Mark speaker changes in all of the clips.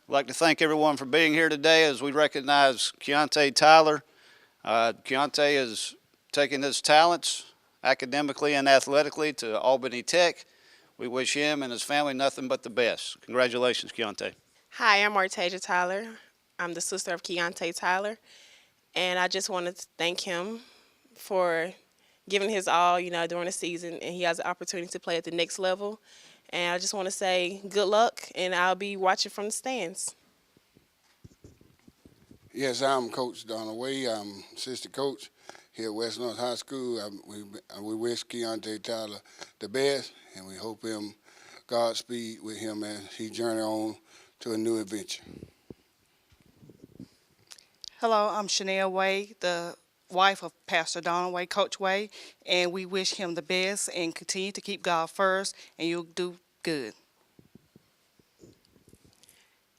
Speaker 1: I'd like to thank everyone for being here today as we recognize Keyonta Tyler. Keyonta is taking his talents academically and athletically to Albany Tech. We wish him and his family nothing but the best. Congratulations, Keyonta.
Speaker 2: Hi, I'm Martasia Tyler. I'm the sister of Keyonta Tyler, and I just wanted to thank him for giving his all, during the season, and he has the opportunity to play at the next level. And I just want to say good luck, and I'll be watching from the stands.
Speaker 3: Yes, I'm Coach Donaway. I'm assistant coach here at West North High School. We wish Keyonta Tyler the best, and we hope him Godspeed with him as he journey on to a new adventure.
Speaker 4: Hello, I'm Chanel Way, the wife of Pastor Donald Way, Coach Way, and we wish him the best and continue to keep God first, and you'll do good.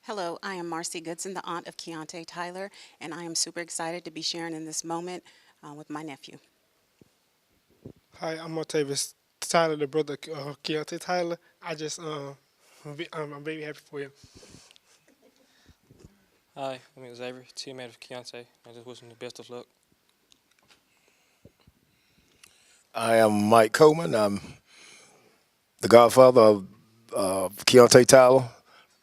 Speaker 5: Hello, I am Marcy Goodson, the aunt of Keyonta Tyler, and I am super excited to be sharing in this moment with my nephew.
Speaker 6: Hi, I'm Martavis Tyler, the brother of Keyonta Tyler. I'm very happy for you.
Speaker 7: Hi, my name is Avery, teammate of Keyonta. I just wish him the best of luck.
Speaker 8: I am Mike Coleman. I'm the godfather of Keyonta Tyler,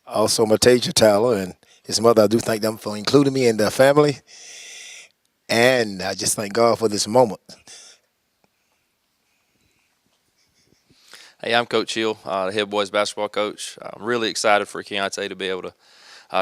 Speaker 8: also Martasia Tyler, and his mother. I do thank them for including me in their family, and I just thank God for this moment.
Speaker 9: Hey, I'm Coach Hill, the head boys basketball coach. I'm really excited for Keyonta to be able to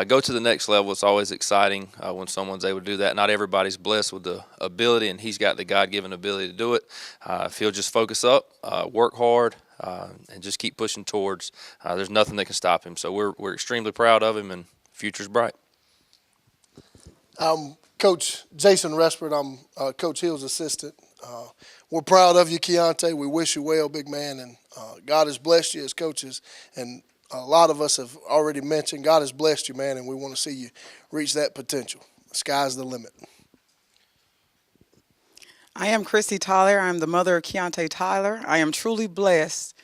Speaker 9: go to the next level. It's always exciting when someone's able to do that. Not everybody's blessed with the ability, and he's got the God-given ability to do it. If he'll just focus up, work hard, and just keep pushing towards, there's nothing that can stop him. So we're extremely proud of him, and the future's bright.
Speaker 10: I'm Coach Jason Respert. I'm Coach Hill's assistant. We're proud of you, Keyonta. We wish you well, big man, and God has blessed you as coaches, and a lot of us have already mentioned God has blessed you, man, and we want to see you reach that potential. The sky's the limit.
Speaker 11: I am Christy Tyler. I'm the mother of Keyonta Tyler. I am truly blessed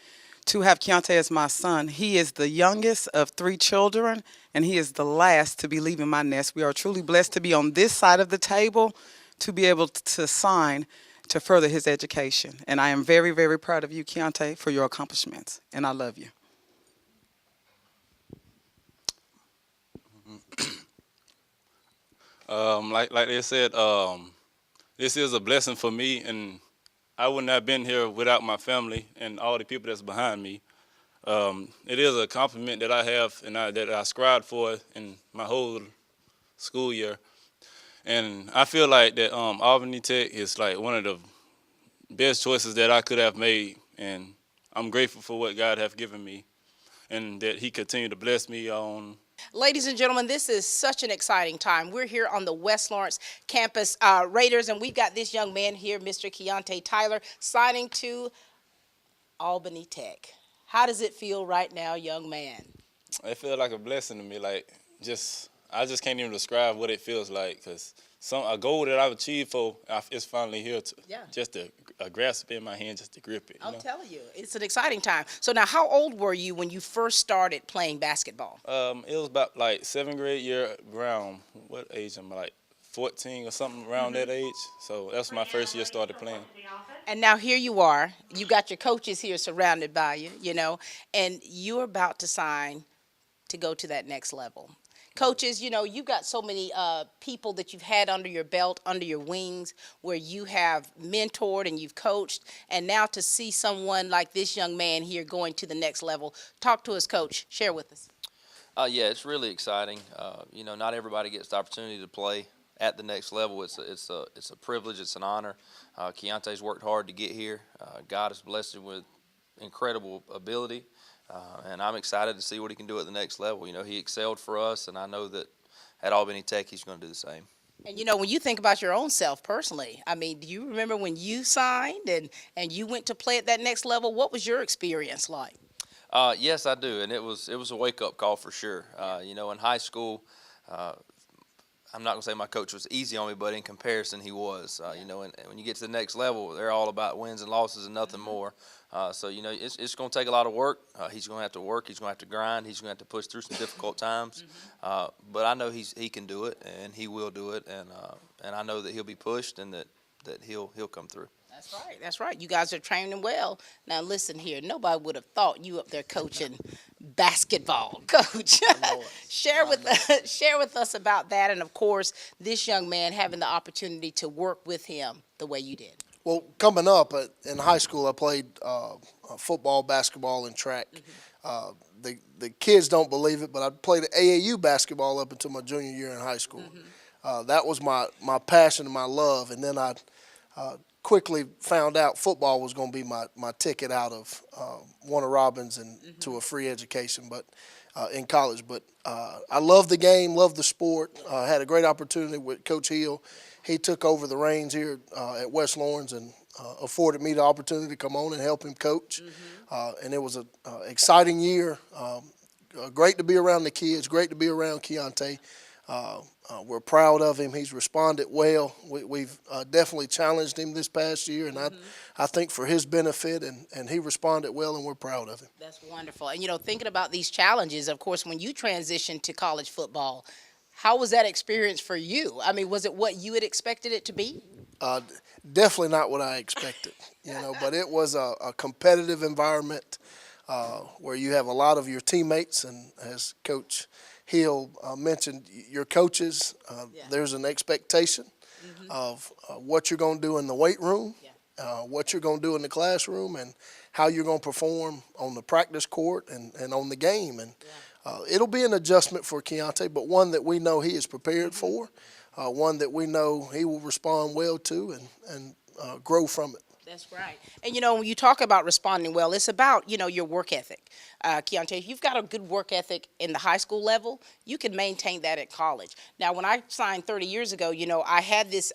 Speaker 11: to have Keyonta as my son. He is the youngest of 3 children, and he is the last to be leaving my nest. We are truly blessed to be on this side of the table to be able to sign to further his education. And I am very, very proud of you, Keyonta, for your accomplishments, and I love you.
Speaker 12: Like they said, this is a blessing for me, and I wouldn't have been here without my family and all the people that's behind me. It is a compliment that I have and that I scribed for in my whole school year. And I feel like that Albany Tech is like one of the best choices that I could have made, and I'm grateful for what God have given me, and that He continued to bless me on.
Speaker 13: Ladies and gentlemen, this is such an exciting time. We're here on the West Lawrence campus, Raiders, and we've got this young man here, Mr. Keyonta Tyler, signing to Albany Tech. How does it feel right now, young man?
Speaker 12: It feels like a blessing to me. I just can't even describe what it feels like, because a goal that I've achieved is finally here just to grasp it in my hand, just to grip it.
Speaker 13: I'm telling you, it's an exciting time. So now, how old were you when you first started playing basketball?
Speaker 12: It was about like 7th grade year around. What age am I, like 14 or something around that age? So that's my first year started playing.
Speaker 13: And now here you are. You got your coaches here surrounded by you, and you're about to sign to go to that next level. Coaches, you've got so many people that you've had under your belt, under your wings, where you have mentored and you've coached, and now to see someone like this young man here going to the next level. Talk to us, Coach. Share with us.
Speaker 9: Yeah, it's really exciting. Not everybody gets the opportunity to play at the next level. It's a privilege. It's an honor. Keyonta's worked hard to get here. God has blessed him with incredible ability. And I'm excited to see what he can do at the next level. He excelled for us, and I know that at Albany Tech he's going to do the same.
Speaker 13: And when you think about your own self personally, do you remember when you signed and you went to play at that next level? What was your experience like?
Speaker 9: Yes, I do, and it was a wake-up call for sure. In high school, I'm not gonna say my coach was easy on me, but in comparison, he was. You know, and when you get to the next level, they're all about wins and losses and nothing more. So you know, it's going to take a lot of work. He's going to have to work. He's going to have to grind. He's going to have to push through some difficult times. But I know he can do it, and he will do it, and I know that he'll be pushed and that he'll come through.
Speaker 13: That's right. That's right. You guys are training well. Now listen here. Nobody would have thought you up there coaching basketball, Coach. share with us about that, and of course, this young man having the opportunity to work with him the way you did.
Speaker 10: Well, coming up in high school, I played football, basketball, and track. The kids don't believe it, but I played AAU basketball up until my junior year in high school. That was my passion and my love, and then I quickly found out football was going to be my ticket out of Warner Robins and to a free education, but in college. But I love the game, love the sport. Had a great opportunity with Coach Hill. He took over the reins here at West Lawrence and afforded me the opportunity to come on and help him coach. And it was an exciting year. Great to be around the kids. Great to be around Keyonta. We're proud of him. He's responded well. We've definitely challenged him this past year, and I think for his benefit, and he responded well, and we're proud of him.
Speaker 13: That's wonderful. And, you know, thinking about these challenges, of course, when you transitioned to college football, how was that experience for you? I mean, was it what you had expected it to be?
Speaker 10: Definitely not what I expected, you know, but it was a competitive environment where you have a lot of your teammates, and as Coach Hill mentioned, your coaches, there's an expectation of what you're going to do in the weight room, what you're going to do in the classroom, and how you're going to perform on the practice court and on the game. And it'll be an adjustment for Keyonta, but one that we know he is prepared for, one that we know he will respond well to and grow from it.
Speaker 13: That's right. And, you know, when you talk about responding well, it's about, you know, your work ethic. Keyonta, if you've got a good work ethic in the high school level, you can maintain that at college. Now, when I signed 30 years ago, you know, I had this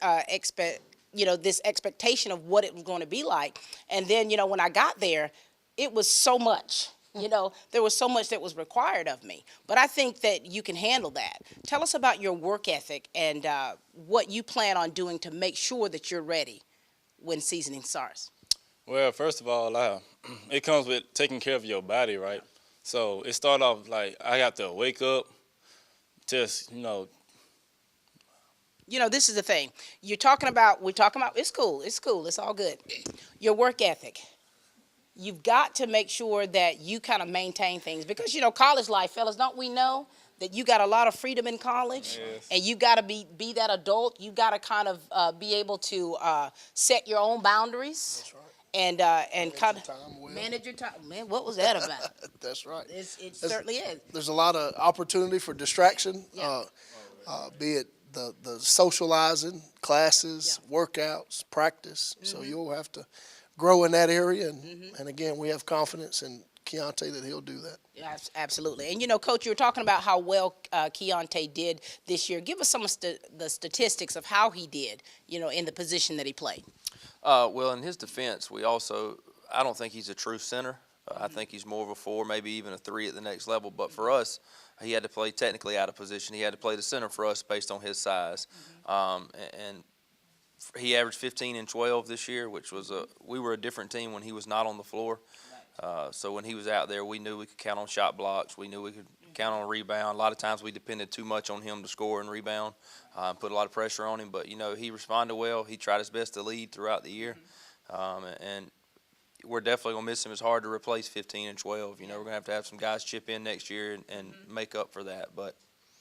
Speaker 13: this expectation of what it was going to be like. And then, you know, when I got there, it was so much. You know, there was so much that was required of me. But I think that you can handle that. Tell us about your work ethic and what you plan on doing to make sure that you're ready when seasoning starts.
Speaker 12: Well, first of all, it comes with taking care of your body, right? So it started off like I got to wake up, just, you know.
Speaker 13: You know, this is the thing. We're talking about, it's cool, it's all good. Your work ethic. You've got to make sure that you kind of maintain things because, you know, college life, fellas, don't we know that you got a lot of freedom in college?
Speaker 12: Yes.
Speaker 13: And you got to be that adult. You got to kind of be able to set your own boundaries.
Speaker 10: That's right.
Speaker 13: And kind of
Speaker 10: well.
Speaker 13: manage your time. Man, what was that about?
Speaker 10: That's right.
Speaker 13: It certainly is.
Speaker 10: There's a lot of opportunity for distraction, be it the socializing, classes, workouts, practice. So you'll have to grow in that area. And again, we have confidence in Keyonta that he'll do that.
Speaker 13: Yeah, absolutely. And, you know, Coach, you were talking about how well Keyonta did this year. Give us some of the statistics of how he did, you know, in the position that he played.
Speaker 9: Well, in his defense, I don't think he's a true center. I think he's more of a 4, maybe even a 3 at the next level. But for us, he had to play technically out of position. He had to play the center for us based on his size. And he averaged 15 and 12 this year, which was we were a different team when he was not on the floor. So when he was out there, we knew we could count on shot blocks. We knew we could count on a rebound. A lot of times we depended too much on him to score and rebound, put a lot of pressure on him. But, you know, he responded well. He tried his best to lead throughout the year. And we're definitely going to miss him. It's hard to replace 15 and 12. You know, we're going to have some guys chip in next year and make up for that. But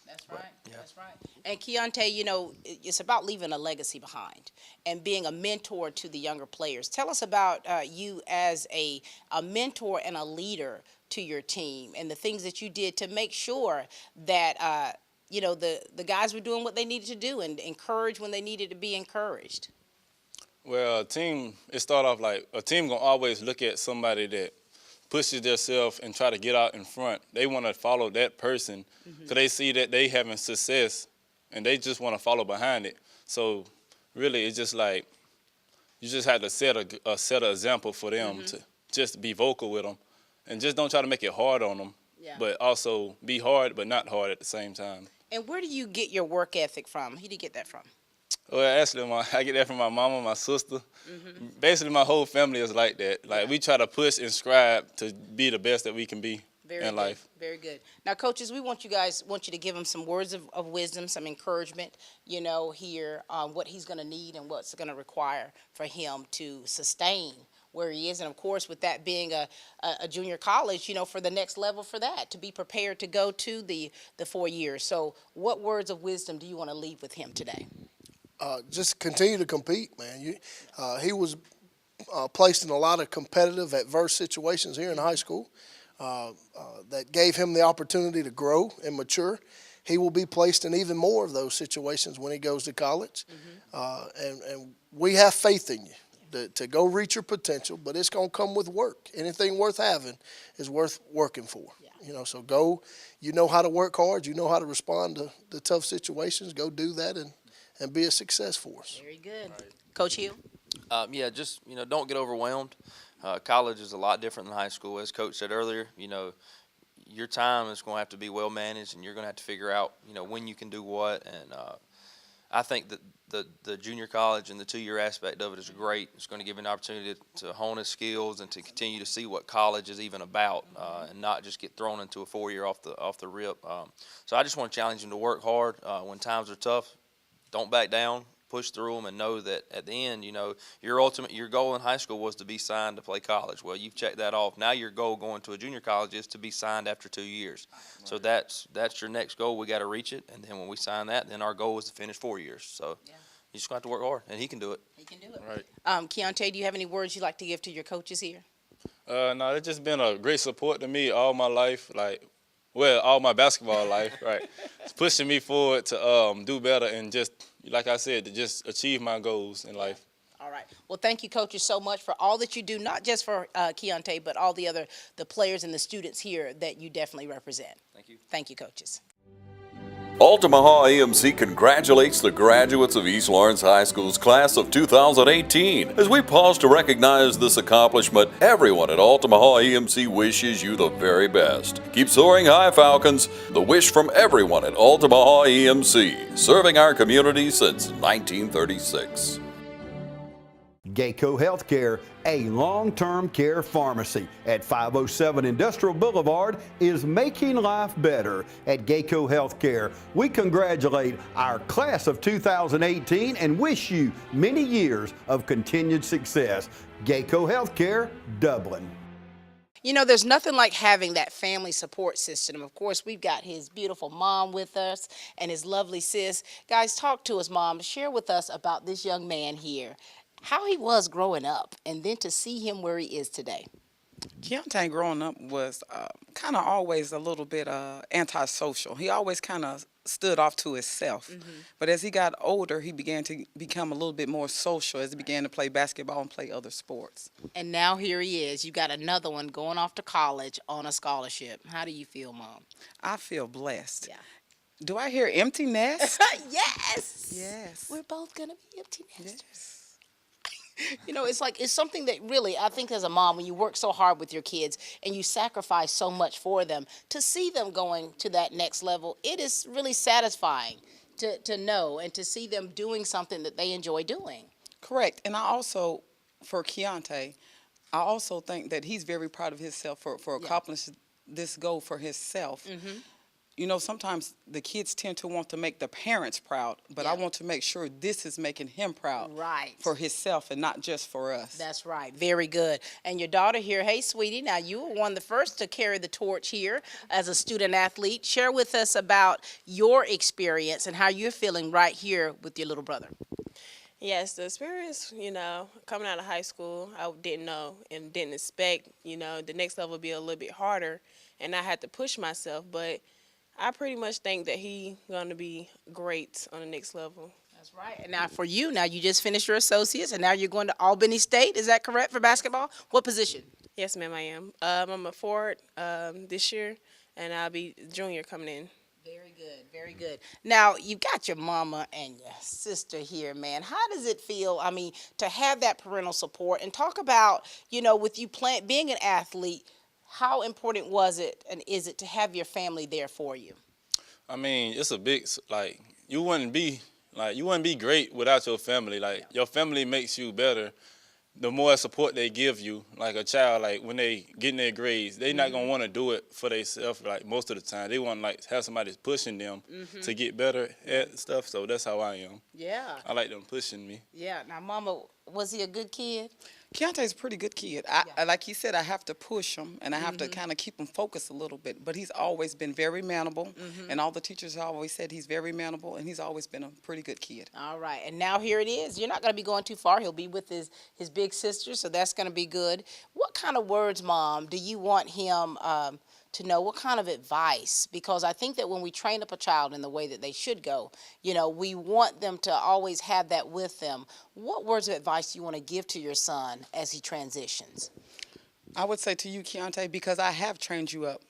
Speaker 13: That's right. That's right. And Keyonta, you know, it's about leaving a legacy behind and being a mentor to the younger players. Tell us about you as a mentor and a leader to your team and the things that you did to make sure that, you know, the guys were doing what they needed to do and encourage when they needed to be encouraged.
Speaker 12: Well, it started off like a team going to always look at somebody that pushes themselves and try to get out in front. They want to follow that person because they see that they having success and they just want to follow behind it. So really it's just like you just have to set an example for them to just be vocal with them and just don't try to make it hard on them, but also be hard but not hard at the same time.
Speaker 13: And where do you get your work ethic from? Who do you get that from?
Speaker 12: Well, actually, I get that from my mama, my sister. Basically, my whole family is like that. Like, we try to push and strive to be the best that we can be in life.
Speaker 13: Very good. Now, coaches, we want you to give him some words of wisdom, some encouragement, here on what he's going to need and what's going to require for him to sustain where he is. And, of course, with that being a junior college, for the next level for that, to be prepared to go to the 4 years. So what words of wisdom do you want to leave with him today?
Speaker 10: Just continue to compete, man. He was placed in a lot of competitive, adverse situations here in high school that gave him the opportunity to grow and mature. He will be placed in even more of those situations when he goes to college. And we have faith in you to go reach your potential, but it's going to come with work. Anything worth having is worth working for. So go, you know how to work hard, you know how to respond to tough situations, go do that and be a success for us.
Speaker 13: Very good. Right. Coach Hill?
Speaker 9: Just, don't get overwhelmed. College is a lot different than high school. As Coach said earlier, your time is going to have to be well managed, and you're going to have to figure out, when you can do what. And I think that the junior college and the 2-year aspect of it is great. It's going to give you an opportunity to hone his skills and to continue to see what college is even about, and not just get thrown into a 4-year off the rip. So I just want to challenge him to work hard when times are tough. Don't back down, push through them, and know that at the end, your goal in high school was to be signed to play college. Well, you've checked that off. Now your goal going to a junior college is to be signed after 2 years. Right. So that's your next goal. We got to reach it, and then when we sign that, then our goal is to finish 4 years. So you just got to work hard, and he can do it.
Speaker 13: He can do it.
Speaker 12: Right.
Speaker 13: Keyonta, do you have any words you'd like to give to your coaches here?
Speaker 12: No, it's just been a great support to me all my life. All my basketball life, right? It's pushing me forward to do better and just, like I said, to just achieve my goals in life.
Speaker 13: All right. Well, thank you, coaches, so much for all that you do, not just for Keyonta, but all the players and the students here that you definitely represent.
Speaker 9: Thank you.
Speaker 13: Thank you, coaches.
Speaker 14: Altamaha AMC congratulates the graduates of East Lawrence High School's class of 2018. As we pause to recognize this accomplishment, everyone at Altamaha AMC wishes you the very best. Keep soaring high, Falcons. The wish from everyone at Altamaha AMC, serving our community since 1936.
Speaker 15: Geico Healthcare, a long-term care pharmacy at 507 Industrial Boulevard, is making life better. At Geico Healthcare, we congratulate our class of 2018 and wish you many years of continued success. Geico Healthcare, Dublin.
Speaker 13: There's nothing like having that family support system. Of course, we've got his beautiful mom with us and his lovely sis. Guys, talk to us, Mom. Share with us about this young man here, how he was growing up, and then to see him where he is today.
Speaker 11: Keyonta growing up was kind of always a little bit antisocial. He always kind of stood off to himself. But as he got older, he began to become a little bit more social as he began to play basketball and play other sports.
Speaker 13: And now here he is. You got another one going off to college on a scholarship. How do you feel, Mom?
Speaker 11: I feel blessed.
Speaker 13: Yeah.
Speaker 11: Do I hear empty nest?
Speaker 13: Yes.
Speaker 11: Yes.
Speaker 13: We're both going to be empty nesters. Yes. It's something that really, I think as a mom, when you work so hard with your kids and you sacrifice so much for them, to see them going to that next level, it is really satisfying to know and to see them doing something that they enjoy doing.
Speaker 11: Correct. And I also, for Keyonta, I also think that he's very proud of himself for accomplishing this goal for himself. Sometimes the kids tend to want to make the parents proud, but I want to make sure this is making him proud for himself and not just for us.
Speaker 13: That's right. Very good. And your daughter here, hey, sweetie, now you were one of the first to carry the torch here as a student athlete. Share with us about your experience and how you're feeling right here with your little brother.
Speaker 2: Yes, the experience, coming out of high school, I didn't know and didn't expect, the next level would be a little bit harder, and I had to push myself, but I pretty much think that he's going to be great on the next level.
Speaker 13: That's right. And now for you, you just finished your associates, and now you're going to Albany State. Is that correct for basketball? What position?
Speaker 2: Yes, ma'am, I am. I'm a forward this year, and I'll be junior coming in.
Speaker 13: Very good, very good. Now, you got your mama and your sister here, man. How does it feel, to have that parental support? And talk about, with you being an athlete, how important was it and is it to have your family there for you?
Speaker 12: I mean, it's a big, like, you wouldn't be great without your family. Like, your family makes you better. The more support they give you, like a child, like when they getting their grades, they not gonna want to do it for themselves. Like most of the time, they want like have somebody pushing them to get better at stuff. So that's how I am.
Speaker 13: Yeah.
Speaker 12: I like them pushing me.
Speaker 13: Yeah. Now, Mama, was he a good kid?
Speaker 11: Keontae's a pretty good kid. Like he said, I have to push him and I have to kind of keep him focused a little bit. But he's always been very manable, and all the teachers always said he's very manable, and he's always been a pretty good kid.
Speaker 13: All right. And now here it is. You're not going to be going too far. He'll be with his big sister, so that's going to be good. What kind of words, Mom, do you want him to know? What kind of advice? Because I think that when we train up a child in the way that they should go, we want them to always have that with them. What words of advice do you want to give to your son as he transitions?
Speaker 11: I would say to you, Keyonta, because I have trained you up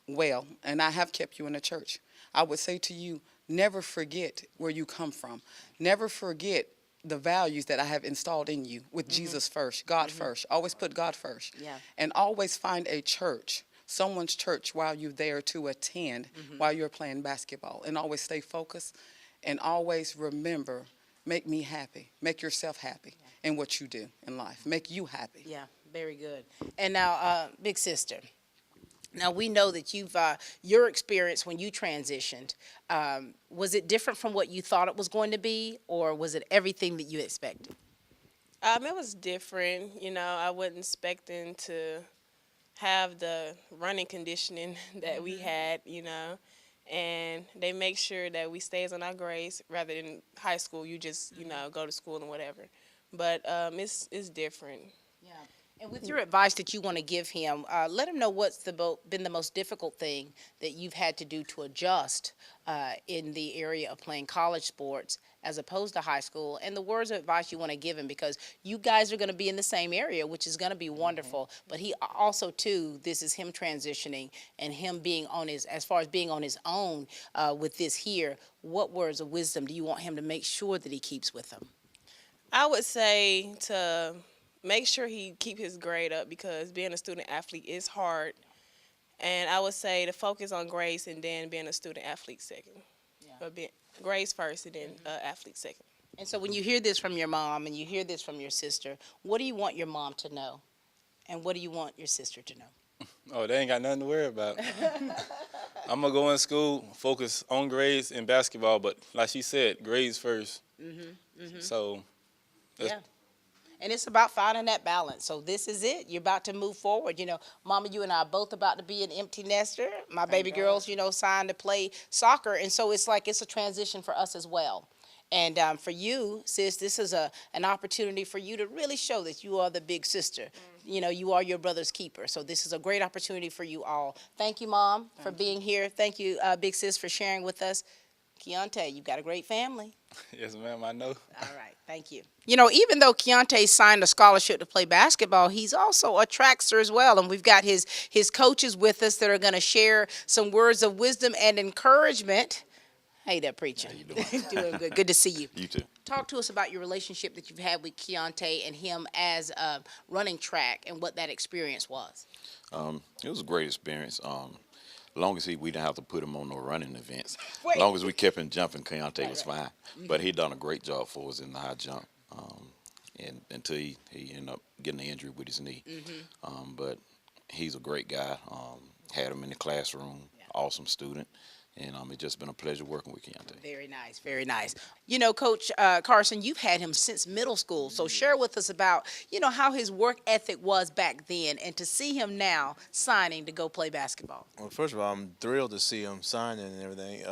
Speaker 11: well, and I have kept you in the church, I would say to you, never forget where you come from. Never forget the values that I have installed in you with Jesus first, God first. Always put God first.
Speaker 13: Yeah.
Speaker 11: And always find a church, someone's church, while you're there to attend while you're playing basketball. And always stay focused and always remember, make me happy. Make yourself happy in what you do in life. Make you happy.
Speaker 13: Yeah, very good. And now, big sister. Now, we know that your experience when you transitioned, was it different from what you thought it was going to be, or was it everything that you expected?
Speaker 2: It was different. I wasn't expecting to have the running conditioning that we had, and they make sure that we stays on our grades rather than high school. You just, go to school and whatever. But it's different.
Speaker 13: Yeah. And with your advice that you want to give him, let him know what's been the most difficult thing that you've had to do to adjust in the area of playing college sports as opposed to high school, and the words of advice you want to give him, because you guys are going to be in the same area, which is going to be wonderful. But he also, too, this is him transitioning and him being on as far as being on his own with this here. What words of wisdom do you want him to make sure that he keeps with him?
Speaker 2: I would say to make sure he keep his grade up, because being a student athlete is hard. And I would say to focus on grades and then being a student athlete second. Yeah. Or grades first and then athlete second.
Speaker 13: And so when you hear this from your mom and you hear this from your sister, what do you want your mom to know? And what do you want your sister to know?
Speaker 12: Oh, they ain't got nothing to worry about. I'm going to go in school, focus on grades and basketball, but like she said, grades first. So,
Speaker 13: yeah. And it's about finding that balance. So this is it. You're about to move forward. Mama, you and I are both about to be an empty nester. My baby girls, signed to play soccer. And so it's like it's a transition for us as well. And for you, sis, this is an opportunity for you to really show that you are the big sister. You are your brother's keeper. So this is a great opportunity for you all. Thank you, Mom, for being here. Thank you, big sis, for sharing with us. Keyonta, you've got a great family.
Speaker 12: Yes, ma'am, I know.
Speaker 13: All right, thank you. Even though Keyonta signed a scholarship to play basketball, he's also a trackster as well. And we've got his coaches with us that are going to share some words of wisdom and encouragement. Hey there, preacher.
Speaker 16: How you doing?
Speaker 13: Doing good. Good to see you.
Speaker 16: You too.
Speaker 13: Talk to us about your relationship that you've had with Keyonta and him as running track and what that experience was.
Speaker 16: It was a great experience. Long as we didn't have to put him on no running events. As long as we kept him jumping, Keyonta was fine. But he done a great job for us in the high jump, and until he ended up getting an injury with his knee. But he's a great guy. Had him in the classroom, awesome student. And it's just been a pleasure working with Keyonta.
Speaker 13: Very nice, very nice. Coach Carson, you've had him since middle school. So share with us about, how his work ethic was back then, and to see him now signing to go play basketball.
Speaker 17: Well, first of all, I'm thrilled to see him signing and everything.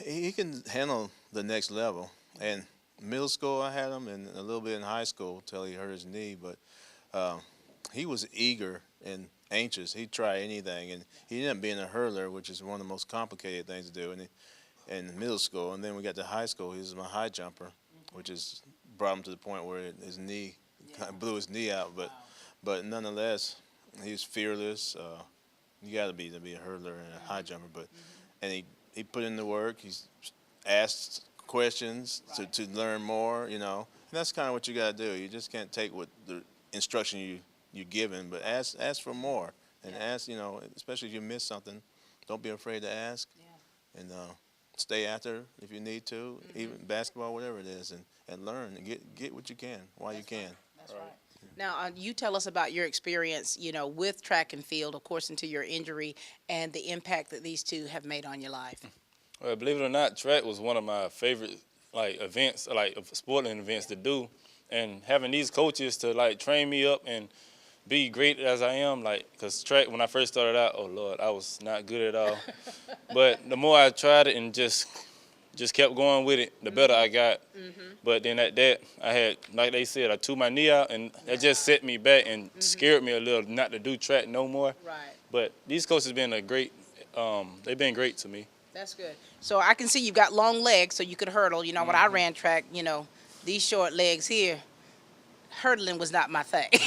Speaker 17: He can handle the next level. And middle school, I had him, and a little bit in high school until he hurt his knee. But he was eager and anxious. He'd try anything, and he ended up being a hurler, which is one of the most complicated things to do in middle school. And then we got to high school. He was my high jumper, which is brought him to the point where his knee blew his knee out. But nonetheless, he's fearless. You got to be a hurler and a high jumper. And he put in the work. He's asked questions to learn more. And that's kind of what you got to do. You just can't take what the instruction you're given, but ask for more, and ask, especially if you miss something, don't be afraid to ask. and stay after if you need to, even basketball, whatever it is, and learn and get what you can while you can.
Speaker 13: That's right. Now, you tell us about your experience, with track and field, of course, until your injury, and the impact that these two have made on your life.
Speaker 12: Well, believe it or not, track was one of my favorite events, sporting events to do, and having these coaches to train me up and be great as I am, because track, when I first started out, oh Lord, I was not good at all. But the more I tried it and just kept going with it, the better I got. But then at that, I had, like they said, I threw my knee out, and that just set me back and scared me a little not to do track no more.
Speaker 13: Right.
Speaker 12: But these coaches have been they've been great to me.
Speaker 13: That's good. So I can see you've got long legs, so you could hurdle. When I ran track, these short legs here, hurdling was not my thing.
Speaker 17: He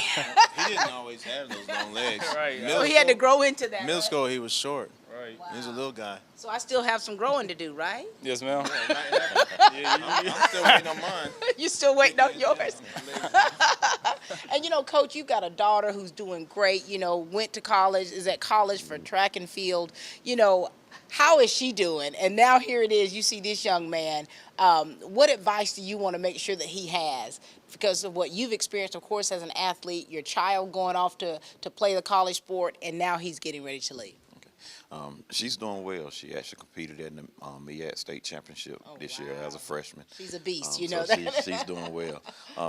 Speaker 17: didn't always have those long legs.
Speaker 12: Right.
Speaker 13: So he had to grow into that.
Speaker 17: Middle school, he was short.
Speaker 12: Right.
Speaker 13: Wow.
Speaker 17: He was a little guy.
Speaker 13: So I still have some growing to do, right?
Speaker 12: Yes, ma'am.
Speaker 17: I'm still waiting on mine.
Speaker 13: You still waiting on yours? And Coach, you've got a daughter who's doing great, went to college, is at college for track and field. How is she doing? And now here it is, you see this young man. What advice do you want to make sure that he has? Because of what you've experienced, of course, as an athlete, your child going off to play the college sport, and now he's getting ready to leave.
Speaker 16: She's doing well. She actually competed in the MEAC State Championship this year as a freshman.
Speaker 13: She's a beast,
Speaker 16: so
Speaker 13: that.
Speaker 16: She's doing well.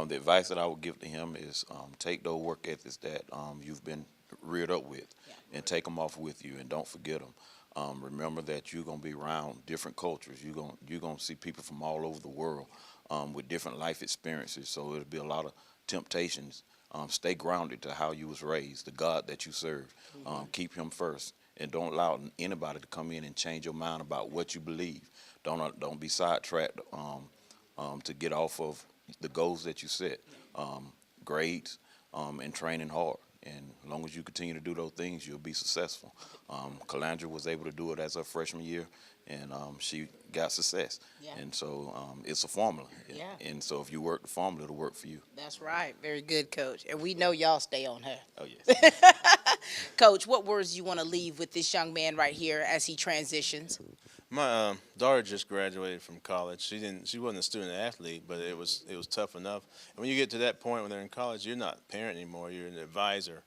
Speaker 16: The advice that I would give to him is take those work ethics that you've been reared up with and take them off with you, and don't forget them. Remember that you're going to be around different cultures. You're going to see people from all over the world with different life experiences, so it'll be a lot of temptations. Stay grounded to how you was raised, the God that you serve. Keep him first. And don't allow anybody to come in and change your mind about what you believe. Don't be sidetracked to get off of the goals that you set. Grades and training hard. And as long as you continue to do those things, you'll be successful. Calandra was able to do it as her freshman year, and she got success.
Speaker 13: Yeah.
Speaker 16: And so it's a formula.
Speaker 13: Yeah.
Speaker 16: And so if you work the formula, it'll work for you.
Speaker 13: That's right. Very good, Coach. And we know y'all stay on her.
Speaker 16: Oh, yes.
Speaker 13: Coach, what words do you want to leave with this young man right here as he transitions?
Speaker 17: My daughter just graduated from college. She wasn't a student athlete, but it was tough enough. And when you get to that point when they're in college, you're not a parent anymore. You're an advisor.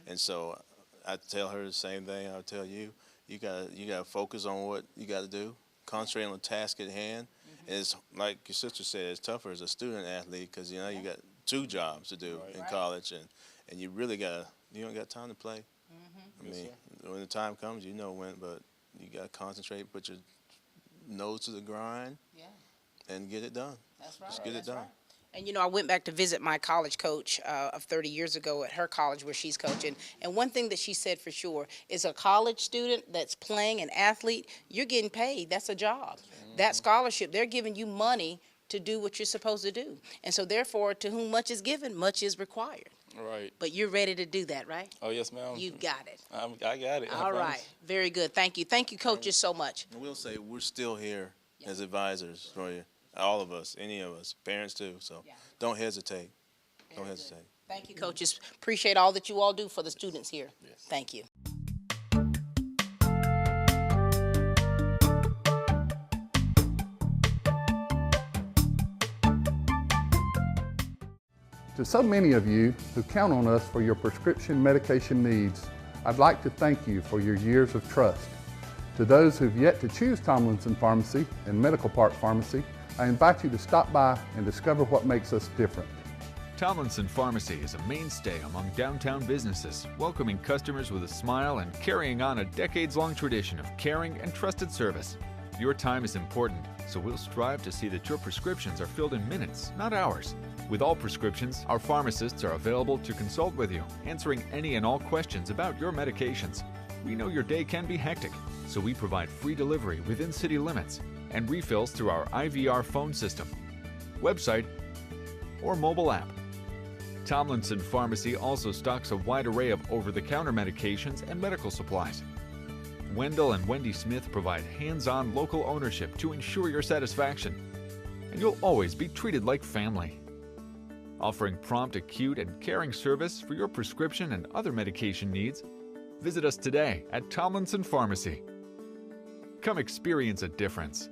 Speaker 17: And so I tell her the same thing I'll tell you. You gotta focus on what you got to do. Concentrate on the task at hand. And it's like your sister said, it's tougher as a student athlete because you got 2 jobs to do in college, and you really you don't got time to play. I mean, when the time comes, when, but you got to concentrate, put your nose to the grind, and get it done.
Speaker 13: That's right.
Speaker 17: Just get it done.
Speaker 13: Right. And I went back to visit my college coach of 30 years ago at her college where she's coaching. And one thing that she said for sure is a college student that's playing an athlete, you're getting paid. That's a job. That scholarship, they're giving you money to do what you're supposed to do. And so therefore, to whom much is given, much is required.
Speaker 12: Right.
Speaker 13: But you're ready to do that, right?
Speaker 12: Oh, yes, ma'am.
Speaker 13: You got it.
Speaker 12: I got it.
Speaker 13: All right. Very good. Thank you. Thank you, coaches, so much.
Speaker 17: And we'll say we're still here as advisors for you. All of us, any of us, parents too. So don't hesitate. Don't hesitate.
Speaker 13: Thank you, coaches. Appreciate all that you all do for the students here. Yes. Thank you.
Speaker 18: To so many of you who count on us for your prescription medication needs, I'd like to thank you for your years of trust. To those who've yet to choose Tomlinson Pharmacy and Medical Park Pharmacy, I invite you to stop by and discover what makes us different.
Speaker 19: Tomlinson Pharmacy is a mainstay among downtown businesses, welcoming customers with a smile and carrying on a decades-long tradition of caring and trusted service. Your time is important, so we'll strive to see that your prescriptions are filled in minutes, not hours. With all prescriptions, our pharmacists are available to consult with you, answering any and all questions about your medications. We know your day can be hectic, so we provide free delivery within city limits and refills through our IVR phone system, website, or mobile app. Tomlinson Pharmacy also stocks a wide array of over-the-counter medications and medical supplies. Wendell and Wendy Smith provide hands-on local ownership to ensure your satisfaction, and you'll always be treated like family. Offering prompt, acute, and caring service for your prescription and other medication needs, visit us today at Tomlinson Pharmacy. Come experience a difference.